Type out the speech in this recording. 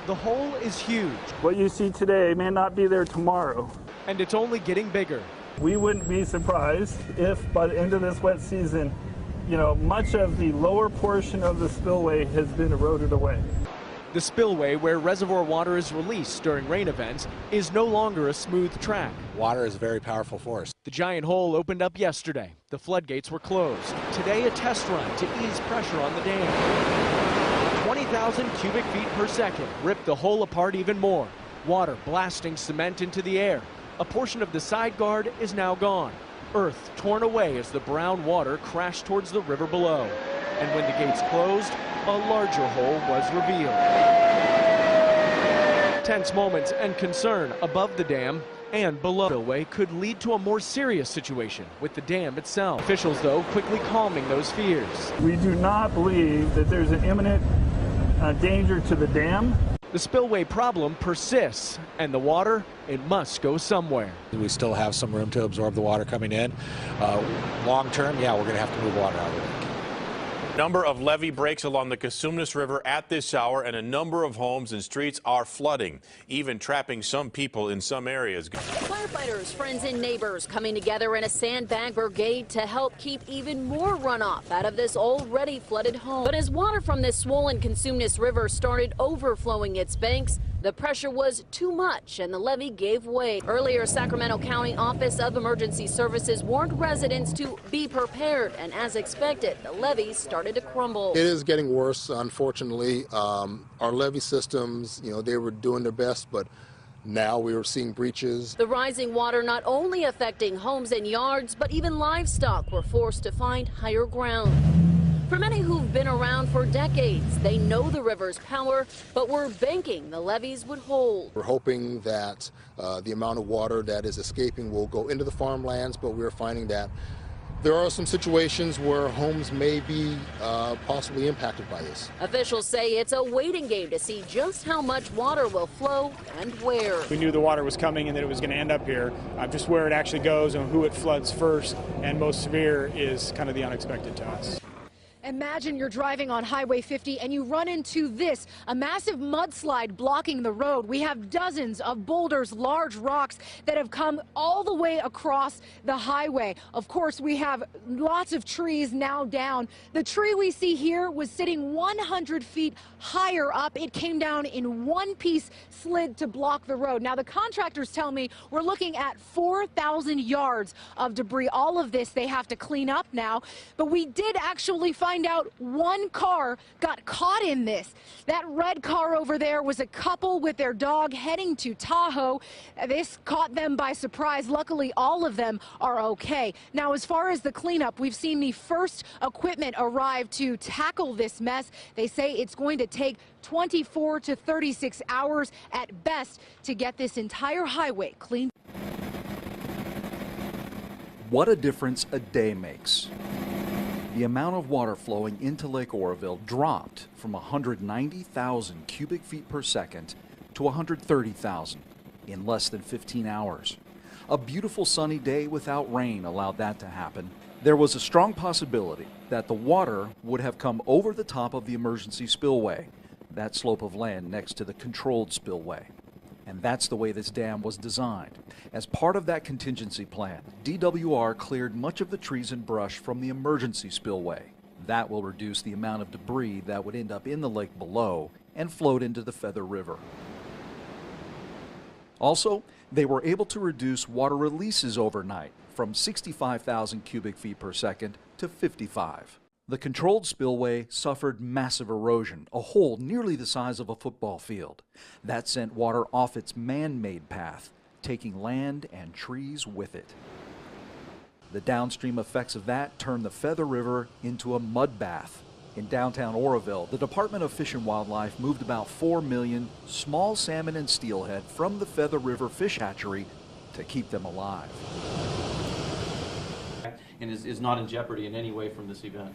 The hole is huge. What you see today may not be there tomorrow. And it's only getting bigger. We wouldn't be surprised if by the end of this wet season, much of the lower portion of the spillway has been eroded away. The spillway, where reservoir water is released during rain events, is no longer a smooth track. Water is a very powerful force. The giant hole opened up yesterday. The floodgates were closed. Today, a test run to ease pressure on the dam. 20,000 cubic feet per second ripped the hole apart even more. Water blasting cement into the air. A portion of the side guard is now gone. Earth torn away as the brown water crashed towards the river below. And when the gates closed, a larger hole was revealed. Tense moments and concern above the dam and below the spillway could lead to a more serious situation with the dam itself. Officials, though, quickly calming those fears. We do not believe that there's an imminent danger to the dam. The spillway problem persists, and the water, it must go somewhere. We still have some room to absorb the water coming in. Long term, yeah, we're going to have to move water out of the lake. Number of levee breaks along the Cosumnes River at this hour, and a number of homes and streets are flooding, even trapping some people in some areas. Firefighters, friends and neighbors coming together in a sandbag brigade to help keep even more runoff out of this already flooded home. But as water from this swollen Cosumnes River started overflowing its banks, the pressure was too much and the levee gave way. Earlier, Sacramento County Office of Emergency Services warned residents to be prepared, and as expected, the levee started to crumble. It is getting worse, unfortunately. Our levee systems, they were doing their best, but now we are seeing breaches. The rising water not only affecting homes and yards, but even livestock were forced to find higher ground. For many who've been around for decades, they know the river's power, but were banking the levees would hold. We're hoping that the amount of water that is escaping will go into the farmlands, but we're finding that there are some situations where homes may be possibly impacted by this. Officials say it's a waiting game to see just how much water will flow and where. We knew the water was coming and that it was going to end up here. Just where it actually goes and who it floods first and most severe is kind of the unexpected to us. Imagine you're driving on Highway 50 and you run into this, a massive mudslide blocking the road. We have dozens of boulders, large rocks that have come all the way across the highway. Of course, we have lots of trees now down. The tree we see here was sitting 100 feet higher up. It came down in one piece, slid to block the road. Now, the contractors tell me we're looking at 4,000 yards of debris. All of this they have to clean up now, but we did actually find out one car got caught in this. That red car over there was a couple with their dog heading to Tahoe. This caught them by surprise. Luckily, all of them are okay. Now, as far as the cleanup, we've seen the first equipment arrive to tackle this mess. They say it's going to take 24 to 36 hours at best to get this entire highway cleaned. What a difference a day makes. The amount of water flowing into Lake Oroville dropped from 190,000 cubic feet per second to 130,000 in less than 15 hours. A beautiful sunny day without rain allowed that to happen. There was a strong possibility that the water would have come over the top of the emergency spillway, that slope of land next to the controlled spillway. And that's the way this dam was designed. As part of that contingency plan, DWR cleared much of the trees and brush from the emergency spillway. That will reduce the amount of debris that would end up in the lake below and float into the Feather River. Also, they were able to reduce water releases overnight from 65,000 cubic feet per second to 55. The controlled spillway suffered massive erosion, a hole nearly the size of a football field. That sent water off its man-made path, taking land and trees with it. The downstream effects of that turned the Feather River into a mud bath. In downtown Oroville, the Department of Fish and Wildlife moved about 4 million small salmon and steelhead from the Feather River fish hatchery to keep them alive. And is not in jeopardy in any way from this event.